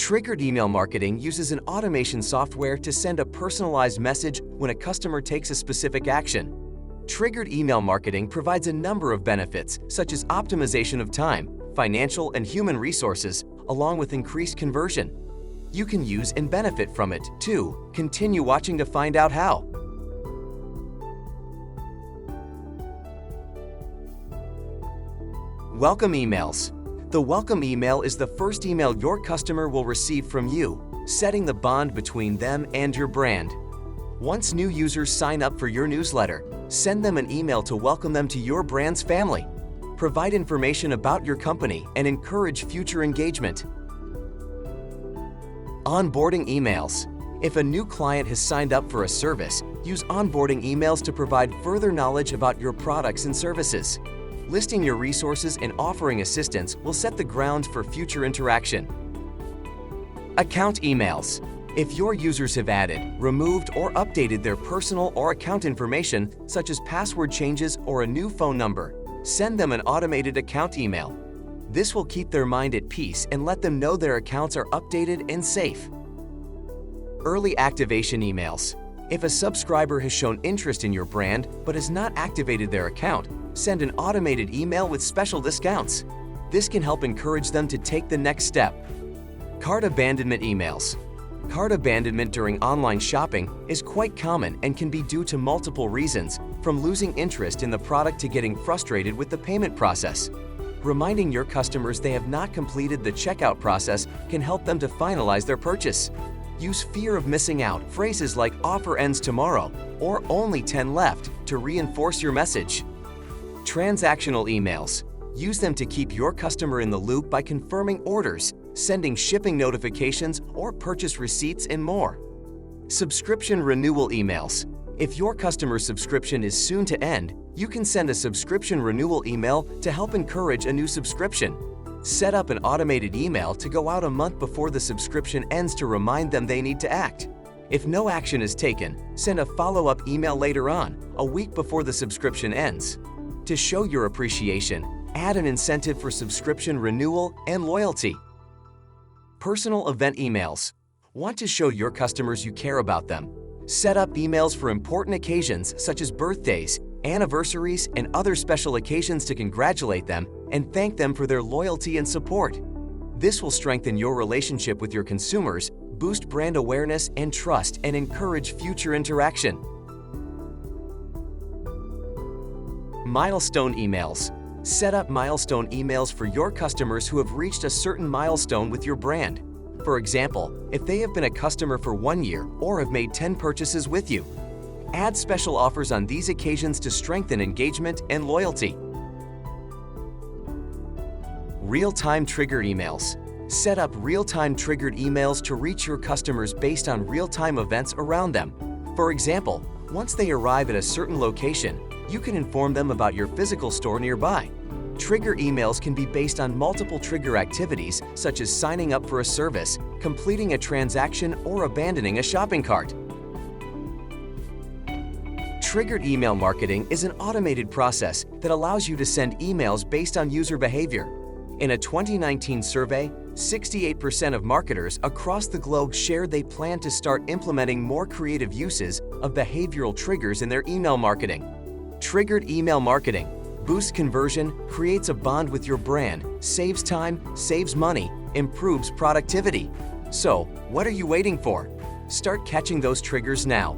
Triggered email marketing uses an automation software to send a personalized message when a customer takes a specific action. Triggered email marketing provides a number of benefits, such as optimization of time, financial and human resources, along with increased conversion. You can use and benefit from it, too. Continue watching to find out how. Welcome emails. The welcome email is the first email your customer will receive from you, setting the bond between them and your brand. Once new users sign up for your newsletter, send them an email to welcome them to your brand's family. Provide information about your company and encourage future engagement. Onboarding emails. If a new client has signed up for a service, use onboarding emails to provide further knowledge about your products and services. Listing your resources and offering assistance will set the ground for future interaction. Account emails. If your users have added, removed, or updated their personal or account information, such as password changes or a new phone number, send them an automated account email. This will keep their mind at peace and let them know their accounts are updated and safe. Early activation emails. If a subscriber has shown interest in your brand but has not activated their account, send an automated email with special discounts. This can help encourage them to take the next step. Cart abandonment emails. Cart abandonment during online shopping is quite common and can be due to multiple reasons, from losing interest in the product to getting frustrated with the payment process. Reminding your customers they have not completed the checkout process can help them to finalize their purchase. Use fear of missing out phrases like "offer ends tomorrow" or "only 10 left" to reinforce your message. Transactional emails. Use them to keep your customer in the loop by confirming orders, sending shipping notifications or purchase receipts, and more. Subscription renewal emails. If your customer's subscription is soon to end, you can send a subscription renewal email to help encourage a new subscription. Set up an automated email to go out a month before the subscription ends to remind them they need to act. If no action is taken, send a follow-up email later on, a week before the subscription ends. To show your appreciation, add an incentive for subscription renewal and loyalty. Personal event emails. Want to show your customers you care about them? Set up emails for important occasions such as birthdays, anniversaries, and other special occasions to congratulate them and thank them for their loyalty and support. This will strengthen your relationship with your consumers, boost brand awareness and trust, and encourage future interaction. Milestone emails. Set up milestone emails for your customers who have reached a certain milestone with your brand. For example, if they have been a customer for 1 year or have made 10 purchases with you. Add special offers on these occasions to strengthen engagement and loyalty. Real-time trigger emails. Set up real-time triggered emails to reach your customers based on real-time events around them. For example, once they arrive at a certain location, you can inform them about your physical store nearby. Trigger emails can be based on multiple trigger activities, such as signing up for a service, completing a transaction, or abandoning a shopping cart. Triggered email marketing is an automated process that allows you to send emails based on user behavior. In a 2019 survey, 68% of marketers across the globe shared they plan to start implementing more creative uses of behavioral triggers in their email marketing. Triggered email marketing boosts conversion, creates a bond with your brand, saves time, saves money, improves productivity. So, what are you waiting for? Start catching those triggers now.